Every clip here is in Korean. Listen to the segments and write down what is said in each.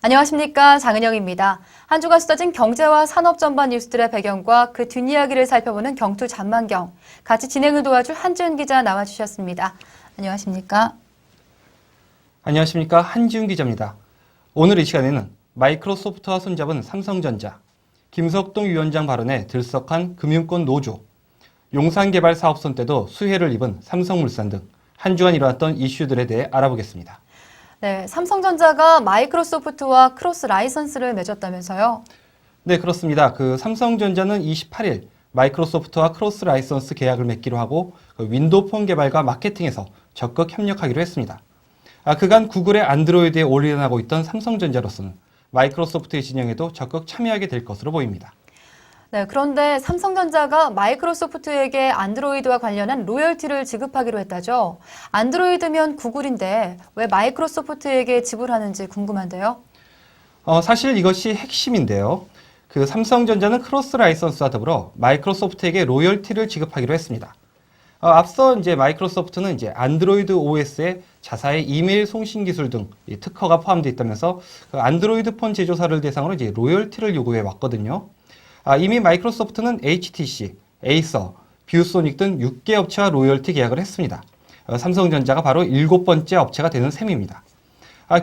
안녕하십니까, 장은영입니다. 한 주간 쏟아진 경제와 산업 전반 뉴스들의 배경과 그 뒷이야기를 살펴보는 경투 잔망경. 같이 진행을 도와줄 한지훈 기자 나와주셨습니다. 안녕하십니까? 안녕하십니까, 한지훈 기자입니다. 오늘 이 시간에는 마이크로소프트와 손잡은 삼성전자, 김석동 위원장 발언에 들썩한 금융권 노조, 용산개발 사업선 때도 수혜를 입은 삼성물산 등 한 주간 일어났던 이슈들에 대해 알아보겠습니다. 네, 삼성전자가 마이크로소프트와 크로스 라이선스를 맺었다면서요? 네, 그렇습니다. 삼성전자는 28일 마이크로소프트와 크로스 라이선스 계약을 맺기로 하고 윈도우폰 개발과 마케팅에서 적극 협력하기로 했습니다. 그간 구글의 안드로이드에 올인하고 있던 삼성전자로서는 마이크로소프트의 진영에도 적극 참여하게 될 것으로 보입니다. 네, 그런데 삼성전자가 마이크로소프트에게 안드로이드와 관련한 로열티를 지급하기로 했다죠. 안드로이드면 구글인데 왜 마이크로소프트에게 지불하는지 궁금한데요. 사실 이것이 핵심인데요. 삼성전자는 크로스 라이선스와 더불어 마이크로소프트에게 로열티를 지급하기로 했습니다. 앞서 마이크로소프트는 안드로이드 OS에 자사의 이메일 송신 기술 등 특허가 포함되어 있다면서 안드로이드 폰 제조사를 대상으로 로열티를 요구해 왔거든요. 이미 마이크로소프트는 HTC, 에이서, 뷰소닉 등 6개 업체와 로열티 계약을 했습니다. 삼성전자가 바로 7번째 업체가 되는 셈입니다.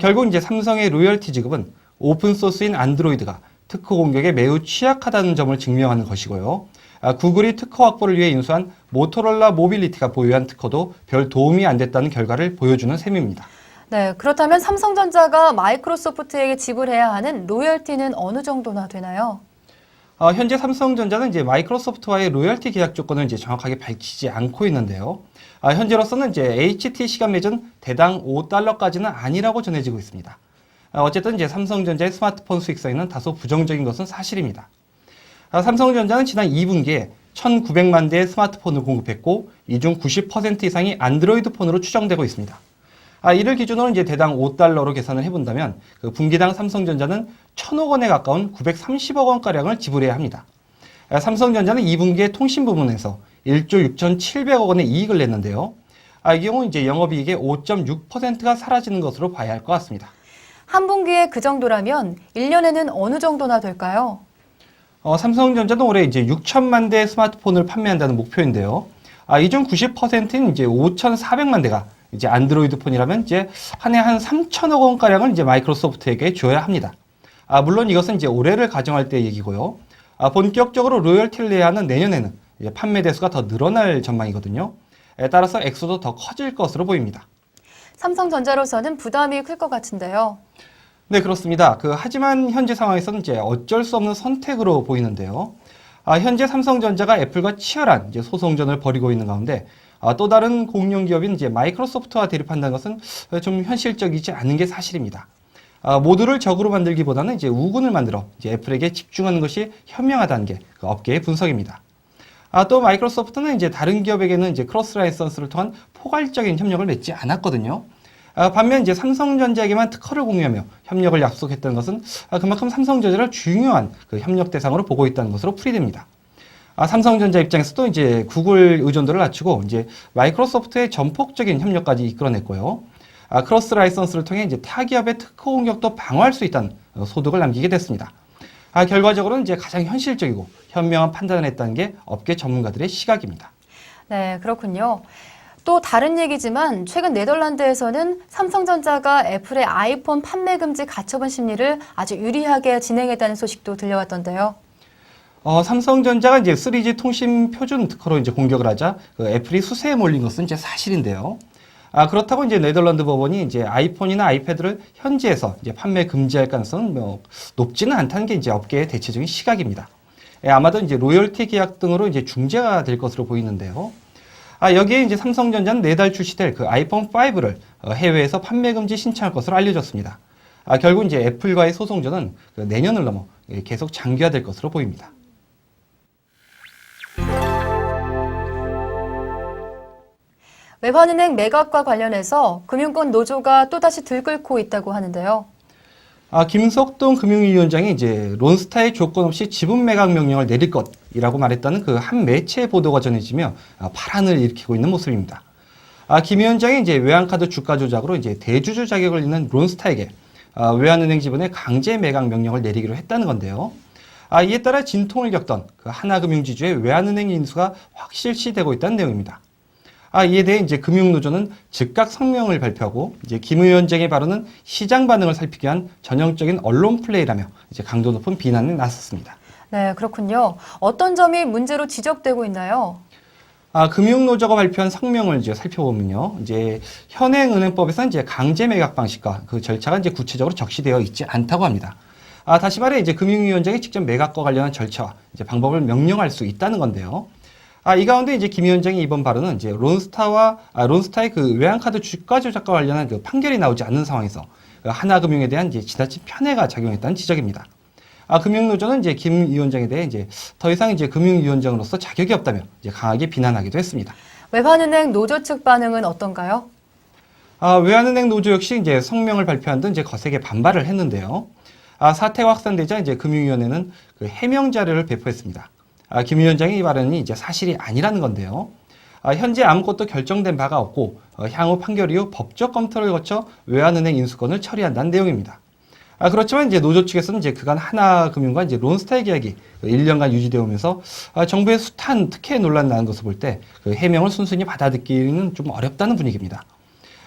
결국 삼성의 로열티 지급은 오픈소스인 안드로이드가 특허 공격에 매우 취약하다는 점을 증명하는 것이고요. 구글이 특허 확보를 위해 인수한 모토로라 모빌리티가 보유한 특허도 별 도움이 안 됐다는 결과를 보여주는 셈입니다. 네, 그렇다면 삼성전자가 마이크로소프트에게 지불해야 하는 로열티는 어느 정도나 되나요? 현재 삼성전자는 마이크로소프트와의 로열티 계약 조건을 정확하게 밝히지 않고 있는데요. 현재로서는 HTC가 맺은 대당 $5까지는 아니라고 전해지고 있습니다. 어쨌든 삼성전자의 스마트폰 수익성에는 다소 부정적인 것은 사실입니다. 삼성전자는 지난 2분기에 1,900만 대의 스마트폰을 공급했고 이 중 90% 이상이 안드로이드 폰으로 추정되고 있습니다. 이를 기준으로 대당 $5로 계산을 해본다면 분기당 삼성전자는 1,000억 원에 가까운 930억 원가량을 지불해야 합니다. 삼성전자는 2분기에 통신 부문에서 1조 6,700억 원의 이익을 냈는데요. 이 경우 영업이익의 5.6%가 사라지는 것으로 봐야 할 것 같습니다. 한 분기에 그 정도라면 1년에는 어느 정도나 될까요? 삼성전자는 올해 6천만 대의 스마트폰을 판매한다는 목표인데요. 이 중 90%인 5,400만 대가 안드로이드 폰이라면 한 해 한 3천억 원가량을 마이크로소프트에게 줘야 합니다. 물론 이것은 올해를 가정할 때 얘기고요. 본격적으로 로열티를 내야 하는 내년에는 판매 대수가 더 늘어날 전망이거든요. 따라서 액수도 더 커질 것으로 보입니다. 삼성전자로서는 부담이 클 것 같은데요. 네, 그렇습니다. 하지만 현재 상황에서는 어쩔 수 없는 선택으로 보이는데요. 현재 삼성전자가 애플과 치열한 소송전을 벌이고 있는 가운데 또 다른 공룡 기업인 마이크로소프트와 대립한다는 것은 좀 현실적이지 않은 게 사실입니다. 모두를 적으로 만들기보다는 우군을 만들어 애플에게 집중하는 것이 현명하다는 게 업계의 분석입니다. 또 마이크로소프트는 다른 기업에게는 크로스 라이선스를 통한 포괄적인 협력을 맺지 않았거든요. 반면 삼성전자에게만 특허를 공유하며 협력을 약속했다는 것은 그만큼 삼성전자를 중요한 협력 대상으로 보고 있다는 것으로 풀이됩니다. 삼성전자 입장에서도 구글 의존도를 낮추고 마이크로소프트의 전폭적인 협력까지 이끌어냈고요. 크로스 라이선스를 통해 타 기업의 특허 공격도 방어할 수 있다는 소득을 남기게 됐습니다. 결과적으로는 가장 현실적이고 현명한 판단을 했다는 게 업계 전문가들의 시각입니다. 네, 그렇군요. 또 다른 얘기지만 최근 네덜란드에서는 삼성전자가 애플의 아이폰 판매 금지 가처분 심리를 아주 유리하게 진행했다는 소식도 들려왔던데요. 삼성전자가 3G 통신 표준 특허로 공격을 하자 애플이 수세에 몰린 것은 사실인데요. 그렇다고 네덜란드 법원이 아이폰이나 아이패드를 현지에서 판매 금지할 가능성은 높지는 않다는 게 업계의 대체적인 시각입니다. 아마도 로열티 계약 등으로 중재가 될 것으로 보이는데요. 여기에 삼성전자는 내달 출시될 아이폰 5를 해외에서 판매 금지 신청할 것으로 알려졌습니다. 결국 애플과의 소송전은 내년을 넘어 계속 장기화될 것으로 보입니다. 외환은행 매각과 관련해서 금융권 노조가 또다시 들끓고 있다고 하는데요. 김석동 금융위원장이 론스타의 조건 없이 지분 매각 명령을 내릴 것이라고 말했다는 한 매체의 보도가 전해지며 파란을 일으키고 있는 모습입니다. 김 위원장이 외환카드 주가 조작으로 대주주 자격을 잃는 론스타에게 외환은행 지분의 강제 매각 명령을 내리기로 했다는 건데요. 이에 따라 진통을 겪던 그 하나금융지주의 외환은행 인수가 확실시되고 있다는 내용입니다. 이에 대해 이제 금융노조는 즉각 성명을 발표하고 이제 김 위원장의 발언은 시장 반응을 살피기 위한 전형적인 언론 플레이라며 이제 강도 높은 비난에 나섰습니다. 네, 그렇군요. 어떤 점이 문제로 지적되고 있나요? 금융노조가 발표한 성명을 이제 살펴보면요. 이제 현행은행법에서 이제 강제 매각 방식과 그 절차가 이제 구체적으로 적시되어 있지 않다고 합니다. 다시 말해 이제 금융위원장이 직접 매각과 관련한 절차와 이제 방법을 명령할 수 있다는 건데요. 이 가운데 이제 김 위원장의 이번 발언은 이제 론스타의 그 외환카드 주가 조작과 관련한 그 판결이 나오지 않는 상황에서 그 하나금융에 대한 이제 지나친 편애가 작용했다는 지적입니다. 금융노조는 이제 김 위원장에 대해 이제 더 이상 이제 금융위원장으로서 자격이 없다며 이제 강하게 비난하기도 했습니다. 외환은행 노조 측 반응은 어떤가요? 외환은행 노조 역시 이제 성명을 발표한 등 이제 거세게 반발을 했는데요. 사태가 확산되자 이제 금융위원회는 그 해명 자료를 배포했습니다. 김 위원장의 이 발언이 이제 사실이 아니라는 건데요. 현재 아무것도 결정된 바가 없고 향후 판결 이후 법적 검토를 거쳐 외환은행 인수권을 처리한다는 내용입니다. 그렇지만 이제 노조 측에서는 이제 그간 하나금융과 이제 론스타의 계약이 1년간 유지되어 오면서 정부의 숱한 특혜 논란 나는 것을 볼 때 그 해명을 순순히 받아들이기는 좀 어렵다는 분위기입니다.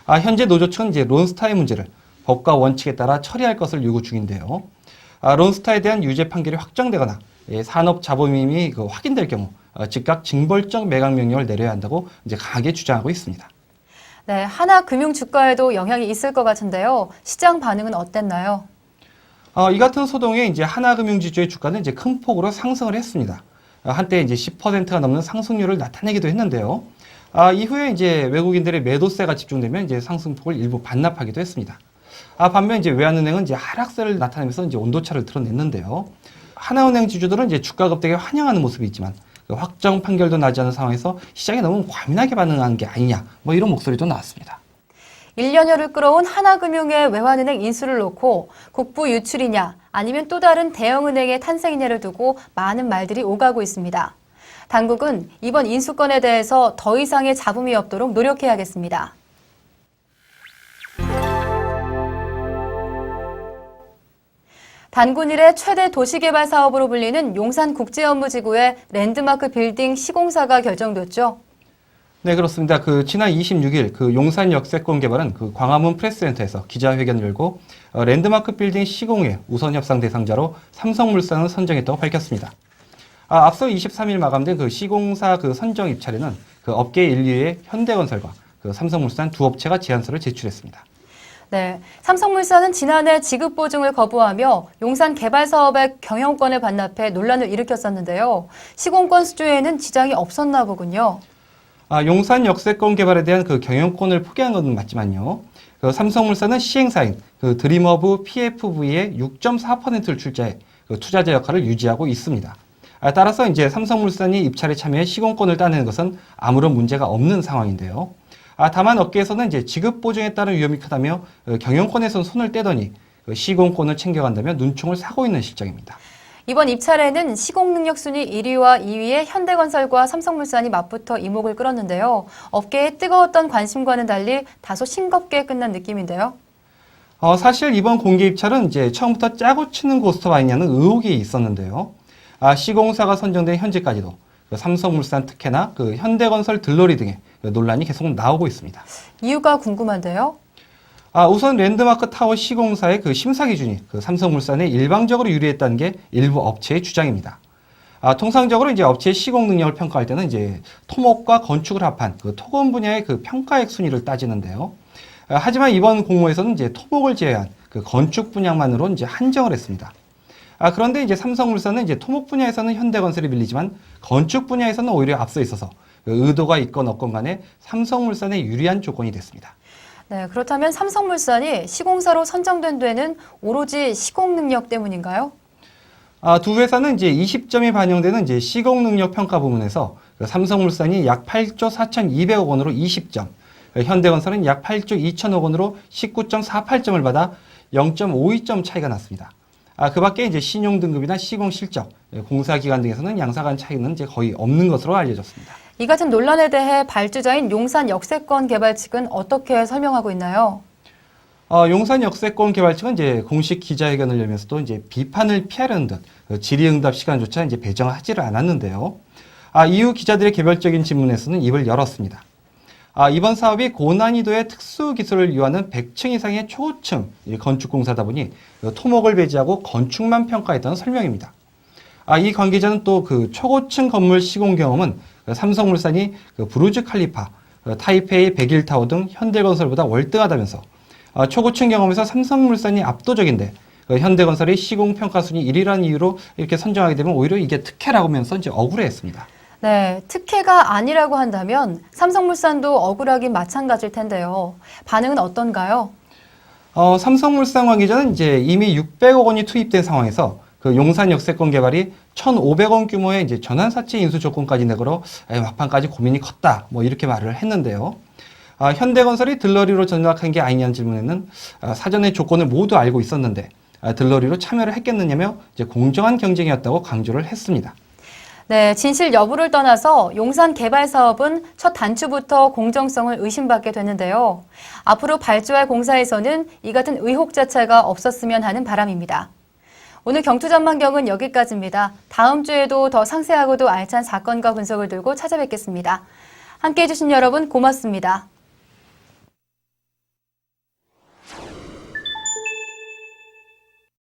현재 노조 측은 이제 론스타의 문제를 법과 원칙에 따라 처리할 것을 요구 중인데요. 론스타에 대한 유죄 판결이 확정되거나 산업 자본임이 확인될 경우 즉각 징벌적 매각 명령을 내려야 한다고 이제 강하게 주장하고 있습니다. 네, 하나금융 주가에도 영향이 있을 것 같은데요. 시장 반응은 어땠나요? 이 같은 소동에 이제 하나금융지주의 주가는 이제 큰 폭으로 상승을 했습니다. 한때 이제 10%가 넘는 상승률을 나타내기도 했는데요. 이후에 이제 외국인들의 매도세가 집중되면 이제 상승폭을 일부 반납하기도 했습니다. 반면 이제 외환은행은 이제 하락세를 나타내면서 이제 온도차를 드러냈는데요. 하나은행 지주들은 이제 주가 급등에 환영하는 모습이 있지만 그 확정 판결도 나지 않은 상황에서 시장이 너무 과민하게 반응한 게 아니냐, 뭐 이런 목소리도 나왔습니다. 1년여를 끌어온 하나금융의 외환은행 인수를 놓고 국부 유출이냐 아니면 또 다른 대형은행의 탄생이냐를 두고 많은 말들이 오가고 있습니다. 당국은 이번 인수건에 대해서 더 이상의 잡음이 없도록 노력해야겠습니다. 단군 이래 최대 도시개발 사업으로 불리는 용산국제업무지구의 랜드마크 빌딩 시공사가 결정됐죠. 네, 그렇습니다. 지난 26일 용산 역세권 개발은 광화문 프레스센터에서 기자회견을 열고 랜드마크 빌딩 시공의 우선 협상 대상자로 삼성물산을 선정했다고 밝혔습니다. 앞서 23일 마감된 시공사 선정 입찰에는 업계 1위의 현대건설과 삼성물산 두 업체가 제안서를 제출했습니다. 네, 삼성물산은 지난해 지급 보증을 거부하며 용산 개발 사업의 경영권을 반납해 논란을 일으켰었는데요. 시공권 수주에는 지장이 없었나 보군요. 용산 역세권 개발에 대한 경영권을 포기한 것은 맞지만요. 삼성물산은 시행사인 드림허브 PFV의 6.4%를 출자해 투자자 역할을 유지하고 있습니다. 따라서 이제 삼성물산이 입찰에 참여해 시공권을 따내는 것은 아무런 문제가 없는 상황인데요. 다만 업계에서는 이제 지급 보증에 따른 위험이 크다며 경영권에선 손을 떼더니 시공권을 챙겨간다며 눈총을 사고 있는 실정입니다. 이번 입찰에는 시공 능력 순위 1위와 2위의 현대건설과 삼성물산이 맞붙어 이목을 끌었는데요. 업계의 뜨거웠던 관심과는 달리 다소 싱겁게 끝난 느낌인데요. 사실 이번 공개 입찰은 이제 처음부터 짜고 치는 고스톱 아니냐는 의혹이 있었는데요. 시공사가 선정된 현재까지도 삼성물산 특혜나 현대건설 들러리 등의 논란이 계속 나오고 있습니다. 이유가 궁금한데요. 우선 랜드마크 타워 시공사의 심사 기준이 삼성물산에 일방적으로 유리했다는 게 일부 업체의 주장입니다. 통상적으로 이제 업체의 시공 능력을 평가할 때는 이제 토목과 건축을 합한 토건 분야의 평가액 순위를 따지는데요. 하지만 이번 공모에서는 이제 토목을 제외한 건축 분야만으로 이제 한정을 했습니다. 그런데 이제 삼성물산은 이제 토목 분야에서는 현대건설이 밀리지만 건축 분야에서는 오히려 앞서 있어서 의도가 있건 없건 간에 삼성물산에 유리한 조건이 됐습니다. 네, 그렇다면 삼성물산이 시공사로 선정된 데는 오로지 시공 능력 때문인가요? 두 회사는 이제 20점이 반영되는 이제 시공 능력 평가 부문에서 삼성물산이 약 8조 4,200억 원으로 20점, 현대건설은 약 8조 2천억 원으로 19.48점을 받아 0.52점 차이가 났습니다. 그 밖에 이제 신용 등급이나 시공 실적, 공사 기간 등에서는 양사 간 차이는 이제 거의 없는 것으로 알려졌습니다. 이 같은 논란에 대해 발주자인 용산 역세권 개발 측은 어떻게 설명하고 있나요? 용산 역세권 개발 측은 이제 공식 기자회견을 열면서도 이제 비판을 피하려는 듯 질의응답 시간조차 이제 배정하지를 않았는데요. 이후 기자들의 개별적인 질문에서는 입을 열었습니다. 이번 사업이 고난이도의 특수 기술을 요하는 100층 이상의 초고층 건축공사다 보니 토목을 배제하고 건축만 평가했다는 설명입니다. 이 관계자는 또 그 초고층 건물 시공 경험은 삼성물산이 부르즈 칼리파, 타이페이 101타워 등 현대건설보다 월등하다면서 초고층 경험에서 삼성물산이 압도적인데 현대건설이 시공 평가 순위 1위라는 이유로 이렇게 선정하게 되면 오히려 이게 특혜라고 하면서 이제 억울해했습니다. 네, 특혜가 아니라고 한다면 삼성물산도 억울하긴 마찬가지일 텐데요. 반응은 어떤가요? 삼성물산 관계자는 이제 이미 600억 원이 투입된 상황에서 그 용산 역세권 개발이 1,500원 규모의 이제 전환사채 인수 조건까지 내걸어 막판까지 고민이 컸다. 뭐 이렇게 말을 했는데요. 현대건설이 들러리로 전락한 게 아니냐는 질문에는 사전에 조건을 모두 알고 있었는데 들러리로 참여를 했겠느냐며 이제 공정한 경쟁이었다고 강조를 했습니다. 네, 진실 여부를 떠나서 용산 개발 사업은 첫 단추부터 공정성을 의심받게 됐는데요. 앞으로 발주할 공사에서는 이 같은 의혹 자체가 없었으면 하는 바람입니다. 오늘 경투전망경은 여기까지입니다. 다음 주에도 더 상세하고도 알찬 사건과 분석을 들고 찾아뵙겠습니다. 함께해 주신 여러분 고맙습니다.